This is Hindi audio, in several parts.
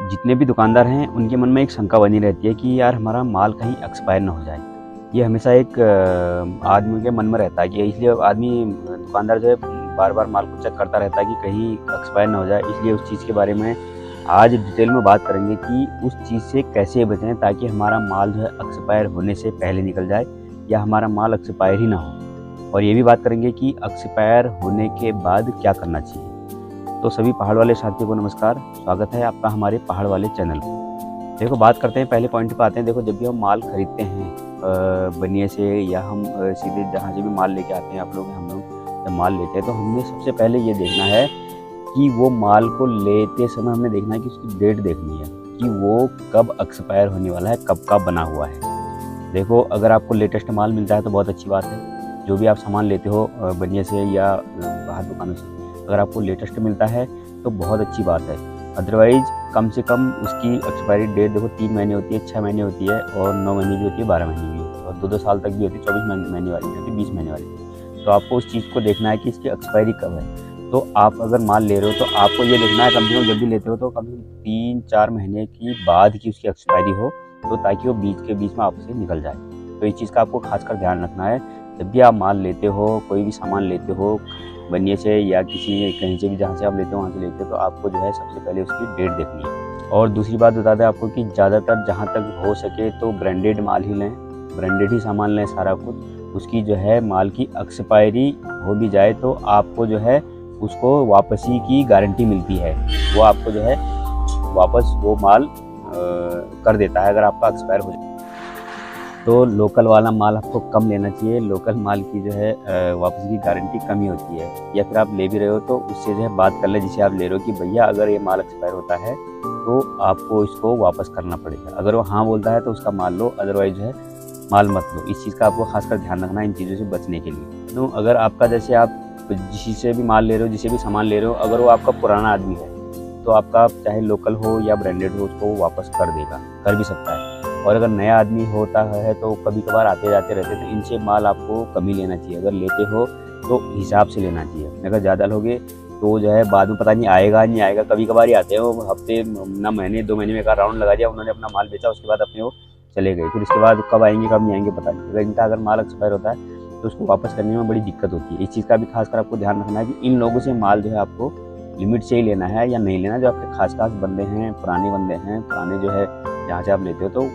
जितने भी दुकानदार हैं उनके मन में एक शंका बनी रहती है कि यार हमारा माल कहीं एक्सपायर ना हो जाए। ये हमेशा एक आदमी के मन में रहता है कि इसलिए आदमी दुकानदार जो है बार बार माल को चेक करता रहता है कि कहीं एक्सपायर ना हो जाए। इसलिए उस चीज़ के बारे में आज डिटेल में बात करेंगे कि उस चीज़ से कैसे बचें ताकि हमारा माल जो है एक्सपायर होने से पहले निकल जाए या हमारा माल एक्सपायर ही ना हो। और ये भी बात करेंगे कि एक्सपायर होने के बाद क्या करना चाहिए। तो सभी पहाड़ वाले साथियों को नमस्कार, स्वागत है आपका हमारे पहाड़ वाले चैनल पर। देखो बात करते हैं, पहले पॉइंट पे आते हैं। देखो जब भी हम माल खरीदते हैं बनिए से या हम सीधे जहाँ से भी माल लेके आते हैं, आप लोग हम लोग जब माल लेते हैं तो हमने सबसे पहले ये देखना है कि वो माल को लेते समय हमने देखना है कि उसकी डेट देखनी है कि वो कब एक्सपायर होने वाला है, कब का बना हुआ है। देखो अगर आपको लेटेस्ट माल मिलता है तो बहुत अच्छी बात है। जो भी आप सामान लेते हो बनिए से या बाहर दुकानों से, अगर आपको लेटेस्ट मिलता है तो बहुत अच्छी बात है। अदरवाइज़ कम से कम उसकी एक्सपायरी डेट देखो 3 महीने होती है, 6 महीने होती है और 9 महीने भी होती है, 12 महीने भी होती है और 2-2 साल तक भी होती है, 24 महीने वाली होती है, 20 महीने वाली। तो आपको उस चीज़ को देखना है कि इसकी एक्सपायरी कब है। तो आप अगर माल ले रहे हो तो आपको ये देखना है कम से कम जब भी लेते हो तो कम से कम 3-4 महीने की बाद की उसकी एक्सपायरी हो, तो ताकि वो बीच के बीच में आपसे निकल जाए। तो इस चीज़ का आपको खासकर ध्यान रखना है। जब भी आप माल लेते हो, कोई भी सामान लेते हो बनिए से या किसी कहीं से भी जहाँ से आप लेते हो वहाँ से लेते हो, तो आपको जो है सबसे पहले उसकी डेट देखनी है। और दूसरी बात बता दें आपको कि ज़्यादातर जहाँ तक हो सके तो ब्रांडेड माल ही लें, ब्रांडेड ही सामान लें सारा कुछ। उसकी जो है माल की एक्सपायरी हो भी जाए तो आपको जो है उसको वापसी की गारंटी मिलती है। वो आपको जो है वापस वो माल कर देता है अगर आपका एक्सपायर हो जाए। तो लोकल वाला माल आपको कम लेना चाहिए। लोकल माल की जो है वापसी की गारंटी कम ही होती है। या फिर आप ले भी रहे हो तो उससे जो है बात कर ले जिसे आप ले रहे हो कि भैया अगर ये माल एक्सपायर होता है तो आपको इसको वापस करना पड़ेगा। अगर वो हाँ बोलता है तो उसका माल लो, अदरवाइज जो है माल मत लो। इस चीज़ का आपको खासकर ध्यान रखना है इन चीज़ों से बचने के लिए। तो अगर आपका जैसे आप जिससे भी माल ले रहे हो, जिसे भी सामान ले रहे हो, अगर वो आपका पुराना आदमी है तो आपका चाहे लोकल हो या ब्रांडेड हो उसको वापस कर देगा, कर भी सकता है। और अगर नया आदमी होता है तो कभी कभार आते जाते रहते तो इनसे माल आपको कम ही लेना चाहिए। अगर लेते हो तो हिसाब से लेना चाहिए। अगर ज़्यादा लोगे तो जो है बाद में पता नहीं आएगा नहीं आएगा। कभी कभार ही आते हैं वो हफ्ते ना महीने 2 महीने में एक राउंड लगा दिया उन्होंने, अपना माल बेचा, उसके बाद अपने वो चले गए। फिर इसके बाद कब आएंगे कब नहीं आएंगे पता नहीं। अगर इनका अगर माल एक्सपायर होता है तो उसको वापस करने में बड़ी दिक्कत होती है। इस चीज़ का भी खासकर आपको ध्यान रखना है कि इन लोगों से माल जो है आपको लिमिट से ही लेना है या नहीं लेना। जो आपके खास बंदे हैं, पुराने बंदे हैं, पुराने जो है जहाँ से आप लेते हो तो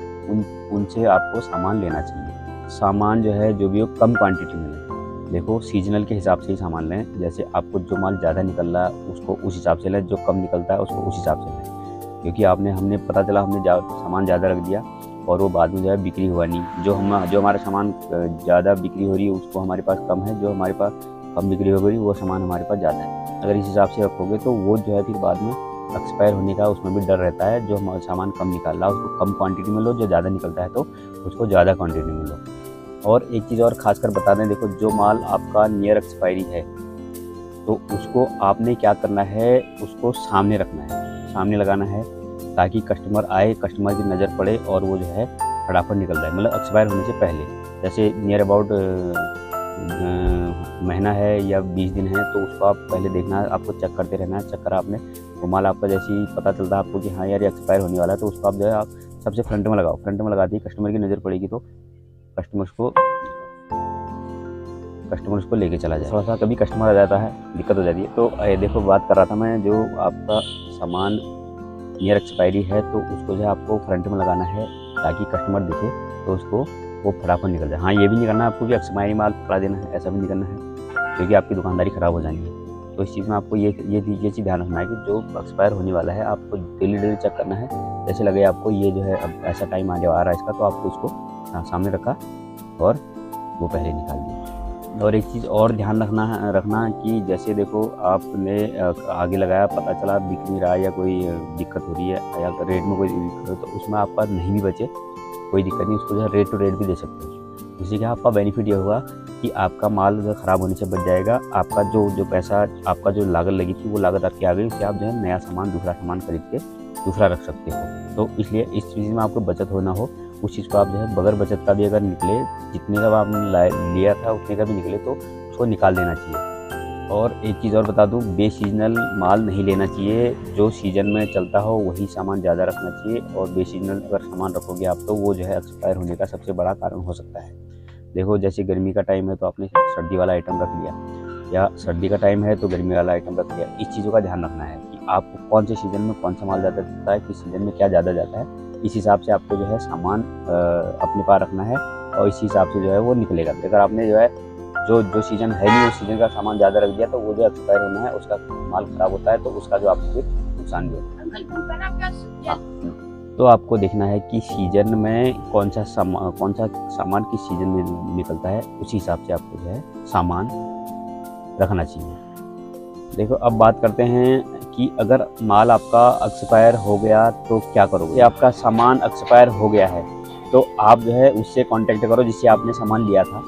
उनसे आपको सामान लेना चाहिए। सामान जो है जो भी हो कम क्वांटिटी में लें। देखो सीजनल के हिसाब से ही सामान लें। जैसे आपको जो माल ज़्यादा निकल रहा है उसको उस हिसाब से लें, जो कम निकलता है उसको उस हिसाब से लें। क्योंकि हमने पता चला हमने सामान ज़्यादा रख दिया और वो बाद में जो है बिक्री हुआ नहीं। जो हमारा सामान ज़्यादा बिक्री हो रही है उसको हमारे पास कम है, जो हमारे पास कम बिक्री हो रही है वो सामान हमारे पास ज़्यादा है। अगर इस हिसाब से रखोगे तो वो जो है फिर बाद में एक्सपायर होने का उसमें भी डर रहता है। जो सामान कम निकाल रहा है उसको कम क्वांटिटी में लो, जो ज़्यादा निकलता है तो उसको ज़्यादा क्वांटिटी में लो। और एक चीज़ और खासकर बता दें, देखो जो माल आपका नियर एक्सपायरी है तो उसको आपने क्या करना है, उसको सामने रखना है, सामने लगाना है ताकि कस्टमर आए, कस्टमर की नज़र पड़े और वो जो है फटाफट निकल जाए, मतलब एक्सपायर होने से पहले। जैसे नियर अबाउट महीना है या 20 दिन है तो उसको आप पहले देखना है, आपको चेक करते रहना है। चेक करा आपने वो माल आपका जैसे ही पता चलता है आपको कि हाँ यार ये एक्सपायर होने वाला है तो उसको आप जो है आप सबसे फ्रंट में लगाओ। फ्रंट में लगाते ही कस्टमर की नज़र पड़ेगी तो कस्टमर उसको लेके चला जाए। थोड़ा सा कभी कस्टमर आ जाता है दिक्कत हो जाती है। तो देखो बात कर रहा था मैं, जो आपका सामान नियर एक्सपायरी है तो उसको जो है आपको फ्रंट में लगाना है ताकि कस्टमर दिखे तो उसको वो फटाफट निकल जाए। हाँ ये भी नहीं करना आपको कि एक्सपायरी माल पकड़ा देना है, ऐसा भी नहीं करना है क्योंकि आपकी दुकानदारी ख़राब हो जाएगी। तो इस चीज़ में आपको ये चीज़ ध्यान रखना है कि जो एक्सपायर होने वाला है आपको डेली चेक करना है। जैसे लगे आपको ये जो है अब ऐसा टाइम आ रहा है इसका, तो आपको इसको सामने रखा और वो पहले निकाल दिया। और एक चीज़ और ध्यान रखना कि जैसे देखो आपने आगे लगाया, पता चला बिक नहीं रहा या कोई दिक्कत हो रही है या रेट में कोई दिक्कत हो तो उसमें आपका नहीं भी बचे कोई दिक्कत नहीं, उसको जो है रेट टू रेट भी दे सकते हो। इससे क्या आपका बेनिफिट ये होगा कि आपका माल जो ख़राब होने से बच जाएगा। आपका जो पैसा, आपका जो लागत लगी थी वो लागत आपकी आ गई, उससे आप जो है नया सामान, दूसरा सामान खरीद के दूसरा रख सकते हो। तो इसलिए इस चीज़ में आपको बचत होना हो, उस चीज़ को आप जो है बगैर बचत का भी अगर निकले, जितने का आपने लिया था उतने का भी निकले तो उसको निकाल देना चाहिए। और एक चीज़ और बता दूं, बेसीजनल माल नहीं लेना चाहिए। जो सीज़न में चलता हो वही सामान ज़्यादा रखना चाहिए, और बेसीजनल अगर सामान रखोगे आप तो वो जो है एक्सपायर होने का सबसे बड़ा कारण हो सकता है। देखो जैसे गर्मी का टाइम है तो आपने सर्दी वाला आइटम रख लिया, या सर्दी का टाइम है तो गर्मी वाला आइटम रख लिया। इस चीज़ों का ध्यान रखना है कि आपको कौन से सीज़न में कौन सा माल ज़्यादा जाता है, किस सीज़न में क्या ज़्यादा जाता है। इस हिसाब से आपको जो है सामान अपने पास रखना है, और इसी हिसाब से जो है वो निकलेगा। अगर आपने जो है जो सीज़न है नहीं उस सीज़न का सामान ज़्यादा रख दिया तो वो जो एक्सपायर होना है उसका माल ख़राब होता है, तो उसका जो आपको फिर नुकसान भी होता है। तो आपको देखना है कि सीज़न में कौन सा सामान किस सीज़न में निकलता है, उसी हिसाब से आपको जो है सामान रखना चाहिए। देखो अब बात करते हैं कि अगर माल आपका एक्सपायर हो गया तो क्या करोगे। आपका सामान एक्सपायर हो गया है तो आप जो है उससे कांटेक्ट करो जिससे आपने सामान लिया था।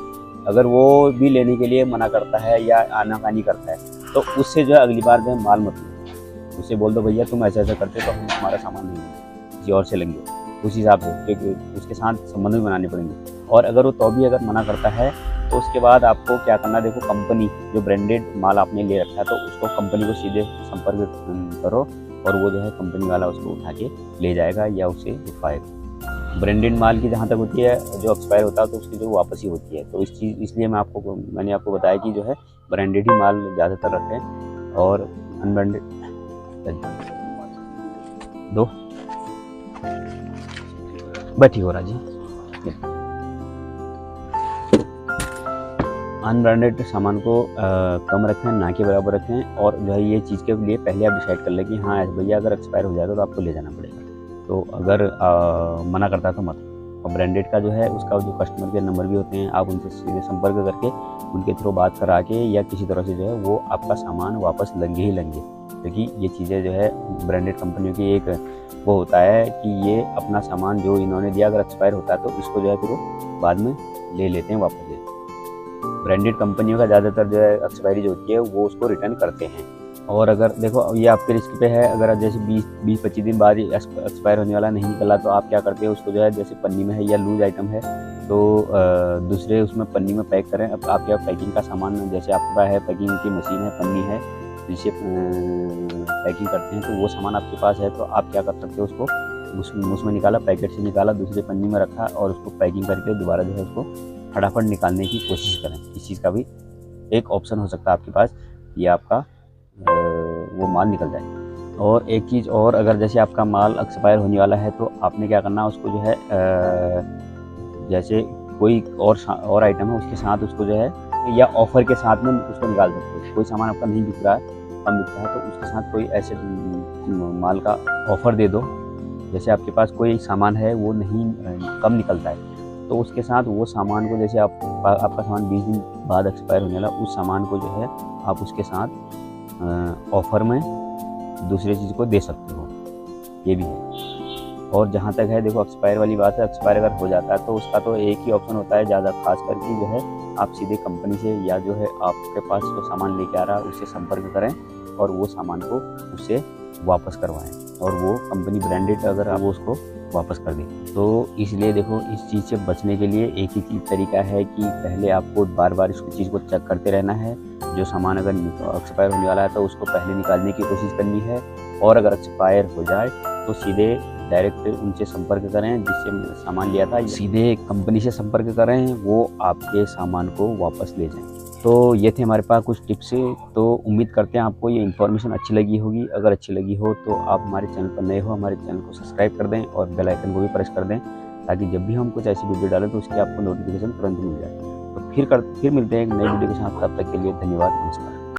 अगर वो भी लेने के लिए मना करता है या आनाकानी करता है तो उससे जो है अगली बार जो है माल मत लो। उससे बोल दो भैया तुम ऐसा करते तो हम हमारा सामान नहीं लेंगे, किसी और से लेंगे। उस हिसाब से क्योंकि उसके साथ संबंध भी बनाने पड़ेंगे। और अगर वो तो भी अगर मना करता है तो उसके बाद आपको क्या करना है, देखो कंपनी जो ब्रांडेड माल आपने ले रखा है तो उसको कंपनी को सीधे संपर्क करो, और वो जो है कंपनी वाला उसको उठा के ले जाएगा या उसे उठवाएगा। ब्रांडेड माल की जहाँ तक होती है जो एक्सपायर होता है तो उसकी जो वापसी होती है, तो इसलिए मैंने आपको बताया कि जो है ब्रांडेड ही माल ज़्यादातर रखें, और अनब्रांडेड दो बैठी हो रहा जी। अनब्रांडेड सामान को कम रखें, ना के बराबर रखें, और जो है ये चीज़ के लिए पहले आप डिसाइड कर लें कि हाँ भैया अगर एक्सपायर हो जाएगा तो आपको ले जाना पड़ेगा। तो अगर मना करता है तो मत। और ब्रांडेड का जो है उसका जो कस्टमर के नंबर भी होते हैं, आप उनसे सीधे संपर्क करके उनके थ्रू बात करा के या किसी तरह से जो है वो आपका सामान वापस लेंगे ही लेंगे। क्योंकि ये चीज़ें जो है ब्रांडेड कंपनियों की एक वो होता है कि ये अपना सामान जो इन्होंने दिया अगर एक्सपायर होता है तो इसको जो है फिर वो बाद में ले लेते हैं, वापस लेते हैं। ब्रांडेड कंपनियों का ज़्यादातर जो है एक्सपायरी जो होती है वो उसको रिटर्न करते हैं। और अगर देखो ये आपके रिस्क पे है, अगर जैसे 20-25 दिन बाद एक्सपायर होने वाला नहीं निकला तो आप क्या करते हो, उसको जो है जैसे पन्नी में है या लूज आइटम है तो दूसरे उसमें पन्नी में पैक करें। अब आपके पैकिंग का सामान जैसे आपके पास है, पैकिंग की मशीन है, पन्नी है जिससे पैकिंग करते हैं, तो वो सामान आपके पास है तो आप क्या कर सकते हो, उसको उसमें निकाला, पैकेट से निकाला, दूसरे पन्नी में रखा और उसको पैकिंग करके दोबारा जो है उसको फटाफट निकालने की कोशिश करें। इस चीज़ का भी एक ऑप्शन हो सकता है आपके पास, ये आपका वो माल निकल जाए। और एक चीज़ और, अगर जैसे आपका माल एक्सपायर होने वाला है तो आपने क्या करना, उसको जो है जैसे कोई और आइटम है उसके साथ उसको जो है या ऑफ़र के साथ में उसको निकाल सकते हो। कोई सामान आपका नहीं बिक रहा है, कम बिकता है, तो उसके साथ कोई ऐसे माल का ऑफ़र दे दो। जैसे आपके पास कोई सामान है वो नहीं कम निकलता है तो उसके साथ वो सामान को, जैसे आपका सामान 20 दिन बाद एक्सपायर होने वाला, उस सामान को जो है आप उसके साथ ऑफ़र में दूसरी चीज़ को दे सकते हो, ये भी है। और जहाँ तक है देखो एक्सपायर वाली बात है, एक्सपायर अगर हो जाता है तो उसका तो एक ही ऑप्शन होता है ज़्यादा खास करके जो है आप सीधे कंपनी से या जो है आपके पास जो सामान लेके आ रहा है उससे संपर्क करें और वो सामान को उससे वापस करवाएं, और वो कंपनी ब्रांडेड अगर आप उसको वापस कर दें। तो इसलिए देखो इस चीज़ से बचने के लिए एक ही तरीका है कि पहले आपको बार बार इस चीज़ को चेक करते रहना है। जो सामान अगर एक्सपायर होने वाला है तो उसको पहले निकालने की कोशिश करनी है, और अगर एक्सपायर हो जाए तो सीधे डायरेक्ट उनसे संपर्क करें जिससे सामान लिया था, सीधे कंपनी से संपर्क करें, वो आपके सामान को वापस ले जाएं। तो ये थे हमारे पास कुछ टिप्स। तो उम्मीद करते हैं आपको ये इन्फॉर्मेशन अच्छी लगी होगी। अगर अच्छी लगी हो तो आप हमारे चैनल पर नए हो, हमारे चैनल को सब्सक्राइब कर दें और बेल आइकन को भी प्रेस कर दें, ताकि जब भी हम कुछ ऐसी वीडियो डालें तो उसकी आपको नोटिफिकेशन तुरंत मिल जाए। तो फिर मिलते हैं एक नई वीडियो के साथ, तब तक के लिए धन्यवाद, नमस्कार।